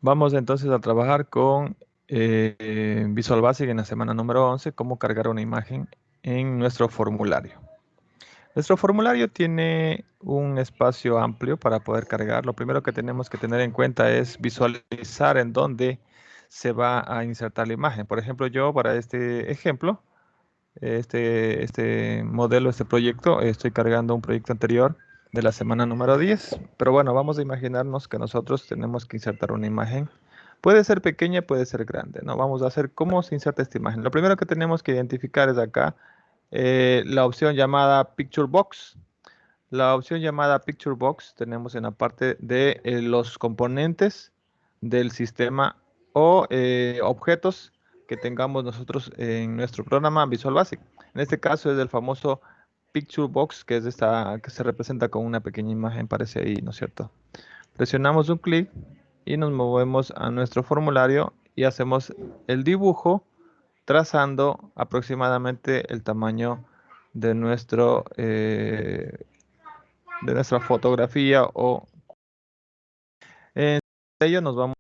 Vamos entonces a trabajar con Visual Basic en la semana número 11, cómo cargar una imagen en nuestro formulario. Nuestro formulario tiene un espacio amplio para poder cargar. Lo primero que tenemos que tener en cuenta es visualizar en dónde se va a insertar la imagen. Por ejemplo, yo para este ejemplo, este modelo, este proyecto, estoy cargando un proyecto anterior de la semana número 10. Pero bueno, vamos a imaginarnos que nosotros tenemos que insertar una imagen. Puede ser pequeña, puede ser grande, ¿no? Vamos a hacer cómo se inserta esta imagen. Lo primero que tenemos que identificar es acá la opción llamada Picture Box. La opción llamada Picture Box tenemos en la parte de los componentes del sistema o objetos que tengamos nosotros en nuestro programa Visual Basic. En este caso es el famoso Picture Box, que es esta que se representa con una pequeña imagen, parece ahí, ¿no es cierto? Presionamos un clic y nos movemos a nuestro formulario y hacemos el dibujo trazando aproximadamente el tamaño de de nuestra fotografía o en ello nos vamos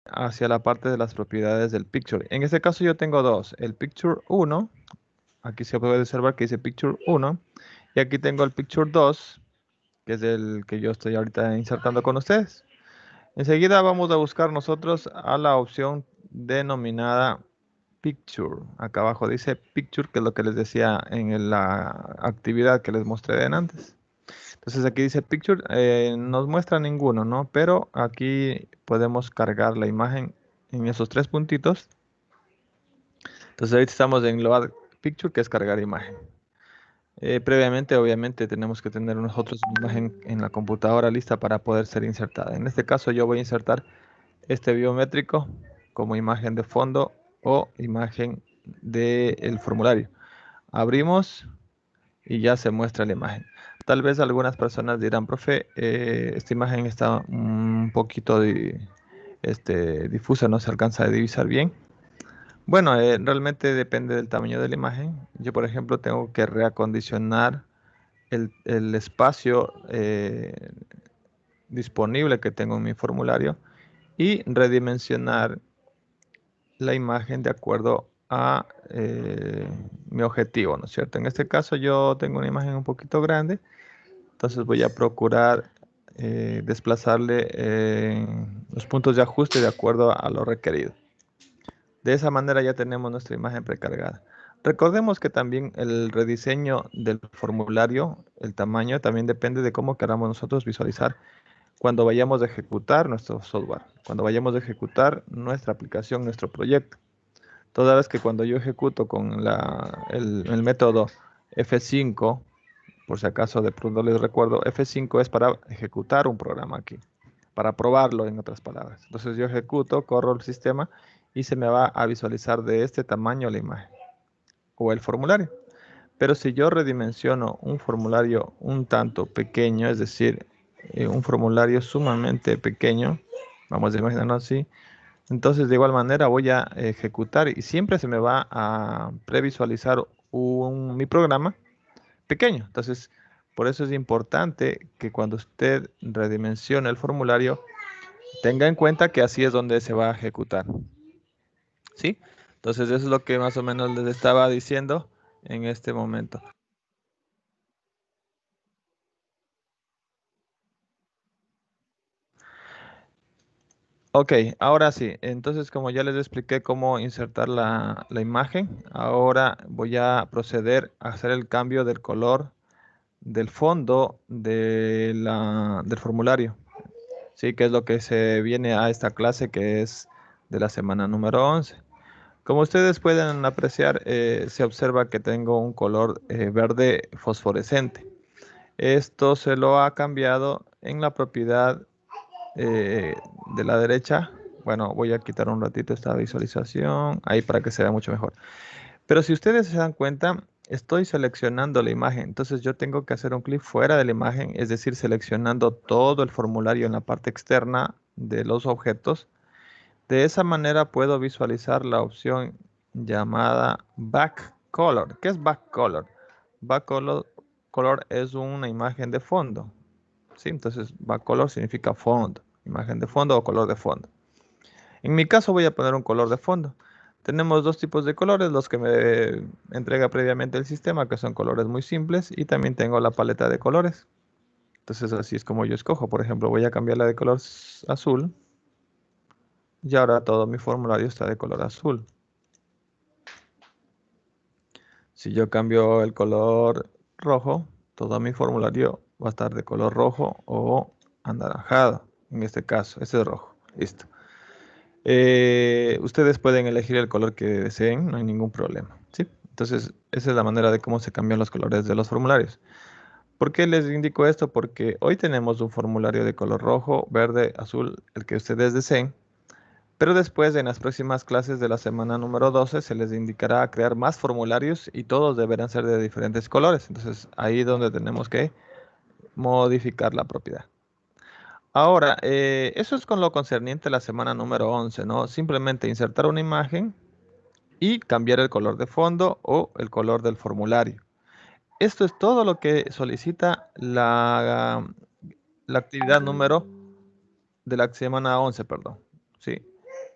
hacia la parte de las propiedades del picture. En este caso yo tengo dos, el picture 1, aquí se puede observar que dice picture 1 y aquí tengo el picture 2, que es el que yo estoy ahorita insertando con ustedes. Enseguida vamos a buscar nosotros a la opción denominada Picture. Acá abajo dice Picture, que es lo que les decía en la actividad que les mostré de antes. Entonces aquí dice Picture, nos muestra ninguno, ¿no? Pero aquí podemos cargar la imagen en esos tres puntitos. Entonces ahorita estamos en Load Picture, que es cargar imagen. Previamente, obviamente, tenemos que tener nosotros una imagen en la computadora lista para poder ser insertada. En este caso yo voy a insertar este biométrico como imagen de fondo o imagen del formulario. Abrimos y ya se muestra la imagen. Tal vez algunas personas dirán, profe, esta imagen está un poquito difusa, no se alcanza a divisar bien. Bueno, realmente depende del tamaño de la imagen. Yo, por ejemplo, tengo que reacondicionar el espacio disponible que tengo en mi formulario y redimensionar la imagen de acuerdo a mi objetivo, ¿no es cierto? En este caso yo tengo una imagen un poquito grande, entonces voy a procurar desplazarle los puntos de ajuste de acuerdo a lo requerido. De esa manera ya tenemos nuestra imagen precargada. Recordemos que también el rediseño del formulario, el tamaño, también depende de cómo queramos nosotros visualizar cuando vayamos a ejecutar nuestro software, cuando vayamos a ejecutar nuestra aplicación, nuestro proyecto. Toda vez que cuando yo ejecuto con el método F5, por si acaso de pronto les recuerdo, F5 es para ejecutar un programa aquí, para probarlo en otras palabras. Entonces yo ejecuto, corro el sistema y se me va a visualizar de este tamaño la imagen o el formulario. Pero si yo redimensiono un formulario un tanto pequeño, es decir, un formulario sumamente pequeño, vamos a imaginarnos así, entonces de igual manera voy a ejecutar y siempre se me va a previsualizar mi programa pequeño. Entonces, por eso es importante que cuando usted redimensione el formulario, tenga en cuenta que así es donde se va a ejecutar. ¿Sí? Entonces, eso es lo que más o menos les estaba diciendo en este momento. Ok, ahora sí. Entonces, como ya les expliqué cómo insertar la imagen, ahora voy a proceder a hacer el cambio del color del fondo del formulario. Sí, que es lo que se viene a esta clase que es de la semana número 11. Como ustedes pueden apreciar, se observa que tengo un color verde fosforescente. Esto se lo ha cambiado en la propiedad eh, de la derecha. Bueno, voy a quitar un ratito esta visualización ahí para que se vea mucho mejor. Pero si ustedes se dan cuenta, estoy seleccionando la imagen. Entonces yo tengo que hacer un clic fuera de la imagen, es decir, seleccionando todo el formulario en la parte externa de los objetos. De esa manera puedo visualizar la opción llamada Back Color. ¿Qué es Back Color? Back Color es una imagen de fondo. ¿Sí? Entonces Back Color significa fondo, imagen de fondo o color de fondo. En mi caso voy a poner un color de fondo. Tenemos dos tipos de colores, los que me entrega previamente el sistema, que son colores muy simples, y también tengo la paleta de colores. Entonces así es como yo escojo. Por ejemplo, voy a cambiarla de color azul y ahora todo mi formulario está de color azul. Si yo cambio el color rojo, todo mi formulario va a estar de color rojo o anaranjado. En este caso, este es rojo. Listo. Ustedes pueden elegir el color que deseen, no hay ningún problema, ¿sí? Entonces, esa es la manera de cómo se cambian los colores de los formularios. ¿Por qué les indico esto? Porque hoy tenemos un formulario de color rojo, verde, azul, el que ustedes deseen. Pero después, en las próximas clases de la semana número 12, se les indicará crear más formularios y todos deberán ser de diferentes colores. Entonces, ahí es donde tenemos que modificar la propiedad. Ahora, eso es con lo concerniente a la semana número 11, ¿no? Simplemente insertar una imagen y cambiar el color de fondo o el color del formulario. Esto es todo lo que solicita la actividad número de la semana 11, perdón. Sí,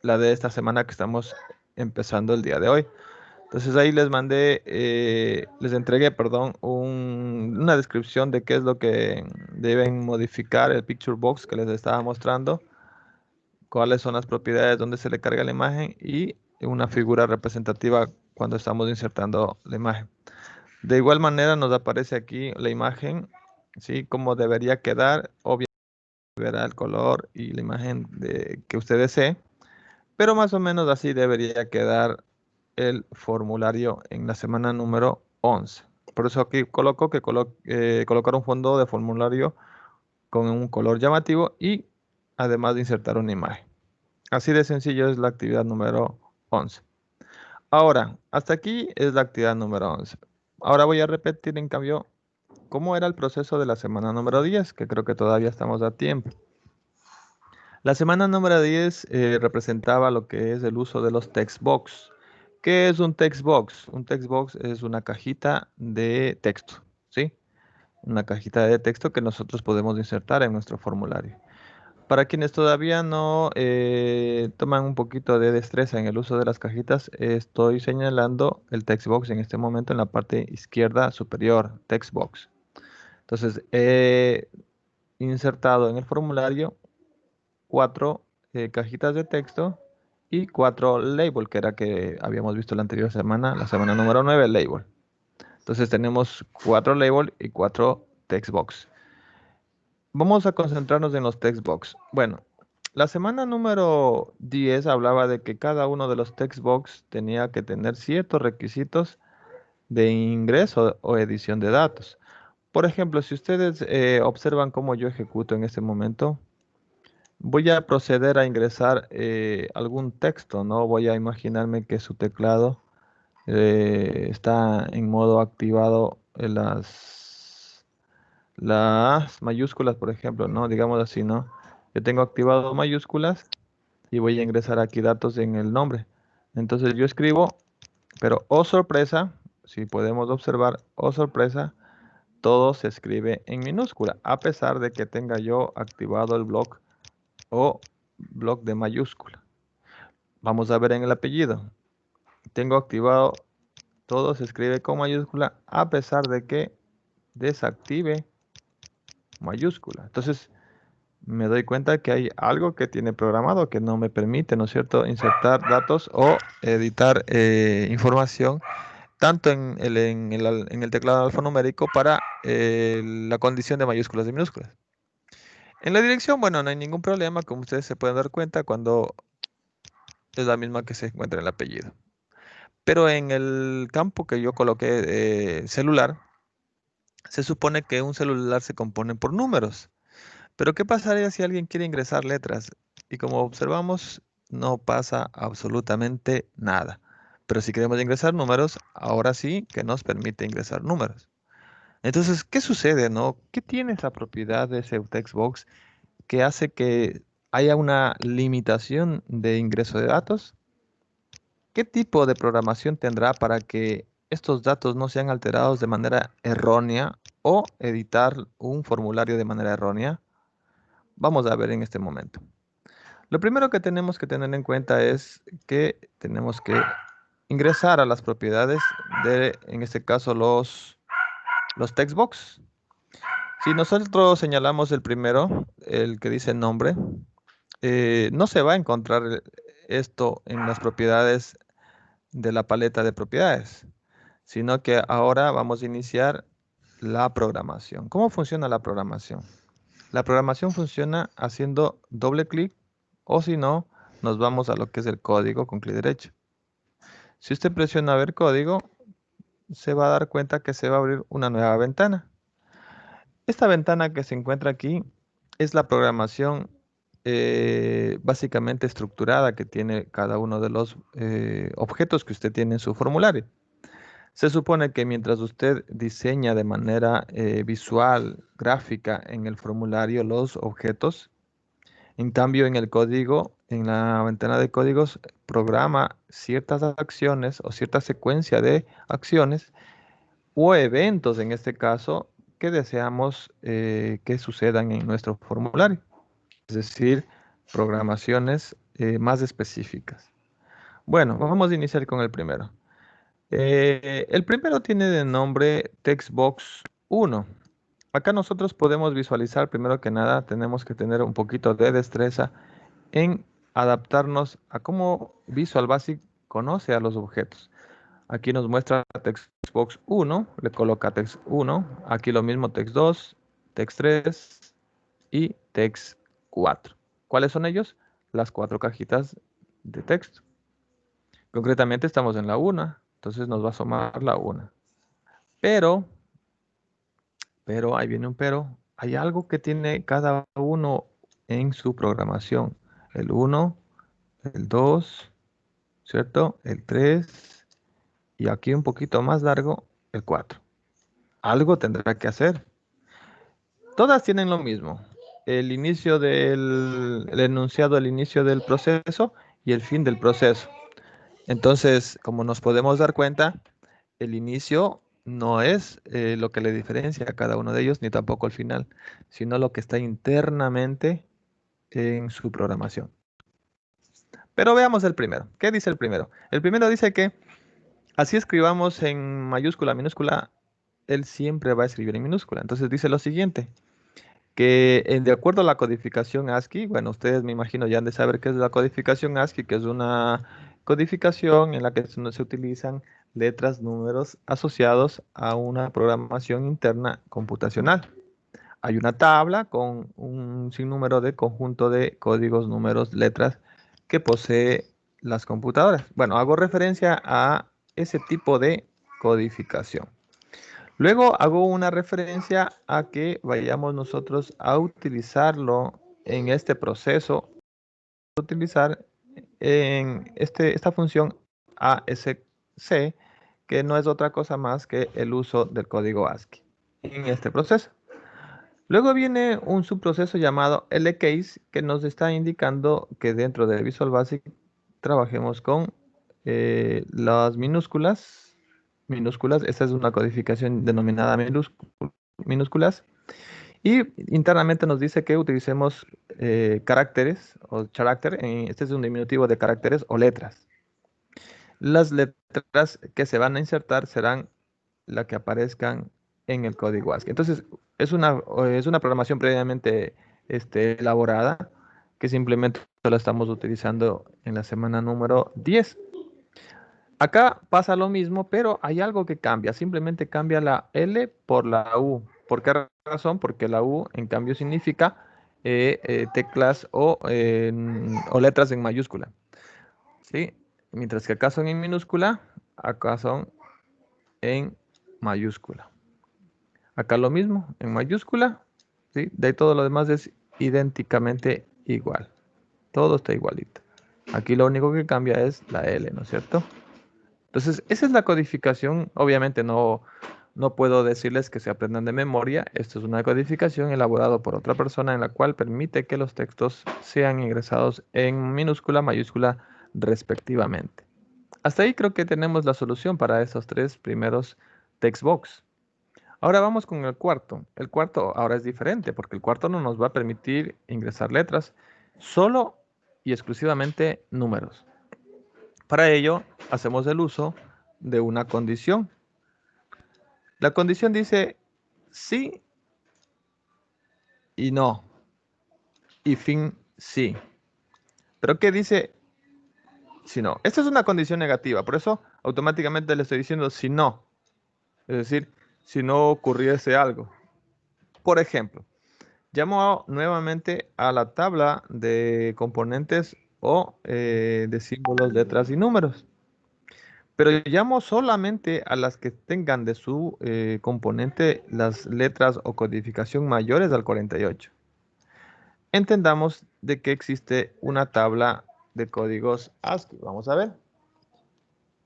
la de esta semana que estamos empezando el día de hoy. Entonces ahí les entregué, perdón, una descripción de qué es lo que deben modificar el picture box que les estaba mostrando, cuáles son las propiedades donde se le carga la imagen y una figura representativa cuando estamos insertando la imagen. De igual manera nos aparece aquí la imagen, ¿sí? Cómo debería quedar, obviamente verá el color y la imagen que usted desee, pero más o menos así debería quedar el formulario en la semana número 11. Por eso aquí coloco que colocar un fondo de formulario con un color llamativo y además de insertar una imagen. Así de sencillo es la actividad número 11. Ahora, hasta aquí es la actividad número 11. Ahora voy a repetir en cambio cómo era el proceso de la semana número 10, que creo que todavía estamos a tiempo. La semana número 10 representaba lo que es el uso de los text box. ¿Qué es un text box? Un text box es una cajita de texto, ¿sí? Una cajita de texto que nosotros podemos insertar en nuestro formulario. Para quienes todavía no toman un poquito de destreza en el uso de las cajitas, estoy señalando el text box en este momento en la parte izquierda superior, text box. Entonces, he insertado en el formulario 4 cajitas de texto y 4 label, que era que habíamos visto la anterior semana, la semana número 9, label. Entonces tenemos 4 label y 4 text box. Vamos a concentrarnos en los text box. Bueno, la semana número 10 hablaba de que cada uno de los text box tenía que tener ciertos requisitos de ingreso o edición de datos. Por ejemplo, si ustedes observan cómo yo ejecuto en este momento, voy a proceder a ingresar algún texto, ¿no? Voy a imaginarme que su teclado está en modo activado en las mayúsculas, por ejemplo, ¿no? Digamos así, ¿no? Yo tengo activado mayúsculas y voy a ingresar aquí datos en el nombre. Entonces yo escribo, pero oh sorpresa, si podemos observar, oh sorpresa, todo se escribe en minúscula, a pesar de que tenga yo activado el bloc o bloc de mayúscula. Vamos a ver en el apellido. Tengo activado, todo se escribe con mayúscula, a pesar de que desactive mayúscula. Entonces, me doy cuenta que hay algo que tiene programado que no me permite, ¿no es cierto?, insertar datos o editar información tanto en el teclado alfanumérico para la condición de mayúsculas y minúsculas. En la dirección, bueno, no hay ningún problema, como ustedes se pueden dar cuenta cuando es la misma que se encuentra en el apellido. Pero en el campo que yo coloqué celular, se supone que un celular se compone por números. Pero ¿qué pasaría si alguien quiere ingresar letras? Y como observamos, no pasa absolutamente nada. Pero si queremos ingresar números, ahora sí que nos permite ingresar números. Entonces, ¿qué sucede, no? ¿Qué tiene esa propiedad de ese textbox que hace que haya una limitación de ingreso de datos? ¿Qué tipo de programación tendrá para que estos datos no sean alterados de manera errónea o editar un formulario de manera errónea? Vamos a ver en este momento. Lo primero que tenemos que tener en cuenta es que tenemos que ingresar a las propiedades de, en este caso, los text box. Si nosotros señalamos el primero, el que dice nombre, no se va a encontrar esto en las propiedades de la paleta de propiedades, sino que ahora vamos a iniciar la programación. ¿Cómo funciona la programación? La programación funciona haciendo doble clic o si no, nos vamos a lo que es el código con clic derecho. Si usted presiona ver código, se va a dar cuenta que se va a abrir una nueva ventana. Esta ventana que se encuentra aquí es la programación básicamente estructurada que tiene cada uno de los objetos que usted tiene en su formulario. Se supone que mientras usted diseña de manera visual, gráfica en el formulario los objetos, en cambio en el código, en la ventana de códigos, programa ciertas acciones o cierta secuencia de acciones o eventos en este caso que deseamos que sucedan en nuestro formulario. Es decir, programaciones más específicas. Bueno, vamos a iniciar con el primero. El primero tiene de nombre Textbox 1. Acá nosotros podemos visualizar, primero que nada, tenemos que tener un poquito de destreza en adaptarnos a cómo Visual Basic conoce a los objetos. Aquí nos muestra Textbox 1, le coloca Text 1, aquí lo mismo Text 2, Text 3 y Text 4. ¿Cuáles son ellos? Las cuatro cajitas de texto. Concretamente estamos en la 1, entonces nos va a asomar la 1. Pero, ahí viene un pero, hay algo que tiene cada uno en su programación. El 1, el 2, ¿cierto? El 3 y aquí un poquito más largo, el 4. Algo tendrá que hacer. Todas tienen lo mismo. El inicio el enunciado, el inicio del proceso y el fin del proceso. Entonces, como nos podemos dar cuenta, el inicio no es lo que le diferencia a cada uno de ellos, ni tampoco el final, sino lo que está internamente en su programación. Pero veamos el primero. ¿Qué dice el primero? El primero dice que así escribamos en mayúscula, minúscula, él siempre va a escribir en minúscula. Entonces dice lo siguiente, que de acuerdo a la codificación ASCII, bueno, ustedes me imagino ya han de saber qué es la codificación ASCII, que es una codificación en la que se utilizan letras, números asociados a una programación interna computacional. Hay una tabla con un sinnúmero de conjunto de códigos, números, letras que posee las computadoras. Bueno, hago referencia a ese tipo de codificación. Luego hago una referencia a que vayamos nosotros a utilizarlo en este proceso, utilizar en esta función ASC, que no es otra cosa más que el uso del código ASCII en este proceso. Luego viene un subproceso llamado LCase que nos está indicando que dentro de Visual Basic trabajemos con las minúsculas. Esta es una codificación denominada minúsculas. Y internamente nos dice que utilicemos caracteres o character. Este es un diminutivo de caracteres o letras. Las letras que se van a insertar serán las que aparezcan en el código ASCII. Entonces, es una programación previamente elaborada que simplemente la estamos utilizando en la semana número 10. Acá pasa lo mismo, pero hay algo que cambia. Simplemente cambia la L por la U. ¿Por qué razón? Porque la U, en cambio, significa teclas o letras en mayúscula. ¿Sí? Mientras que acá son en minúscula, acá son en mayúscula. Acá lo mismo, en mayúscula, ¿sí? De ahí todo lo demás es idénticamente igual. Todo está igualito. Aquí lo único que cambia es la L, ¿no es cierto? Entonces, esa es la codificación. Obviamente no puedo decirles que se aprendan de memoria. Esto es una codificación elaborada por otra persona en la cual permite que los textos sean ingresados en minúscula, mayúscula, respectivamente. Hasta ahí creo que tenemos la solución para esos tres primeros text box. Ahora vamos con el cuarto. El cuarto ahora es diferente porque el cuarto no nos va a permitir ingresar letras, solo y exclusivamente números. Para ello, hacemos el uso de una condición. La condición dice sí y no, y fin sí. ¿Pero qué dice si no? Esta es una condición negativa, por eso automáticamente le estoy diciendo si no. Es decir, si no ocurriese algo. Por ejemplo, llamo nuevamente a la tabla de componentes o de símbolos, letras y números. Pero llamo solamente a las que tengan de su componente las letras o codificación mayores al 48. Entendamos de que existe una tabla de códigos ASCII. Vamos a ver.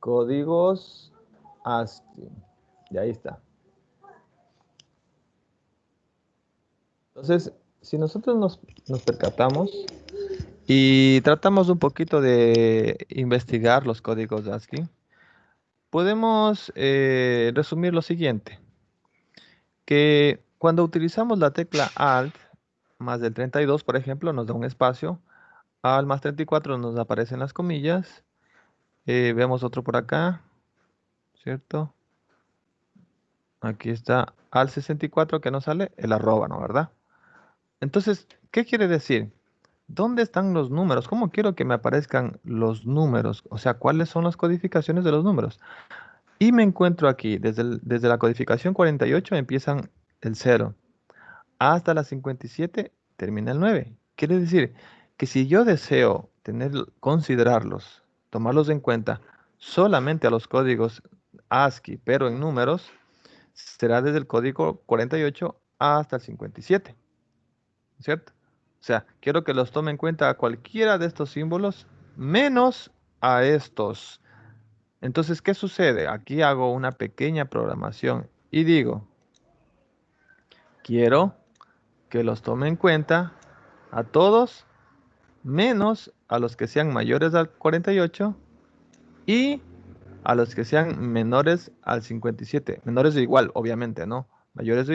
Códigos ASCII. Y ahí está. Entonces, si nosotros nos percatamos y tratamos un poquito de investigar los códigos ASCII, podemos resumir lo siguiente, que cuando utilizamos la tecla Alt más del 32, por ejemplo, nos da un espacio, Alt más 34 nos aparecen las comillas, vemos otro por acá, ¿cierto? Aquí está Alt 64 que nos sale el arroba, ¿no? ¿Verdad? Entonces, ¿qué quiere decir? ¿Dónde están los números? ¿Cómo quiero que me aparezcan los números? O sea, ¿cuáles son las codificaciones de los números? Y me encuentro aquí, desde la codificación 48 empiezan el 0, hasta la 57 termina el 9. Quiere decir que si yo deseo considerarlos, tomarlos en cuenta solamente a los códigos ASCII, pero en números, será desde el código 48 hasta el 57, ¿cierto? O sea, quiero que los tome en cuenta a cualquiera de estos símbolos, menos a estos. Entonces, ¿qué sucede? Aquí hago una pequeña programación y digo, quiero que los tome en cuenta a todos, menos a los que sean mayores al 48 y a los que sean menores al 57. Menores de igual, obviamente, ¿no? Mayores de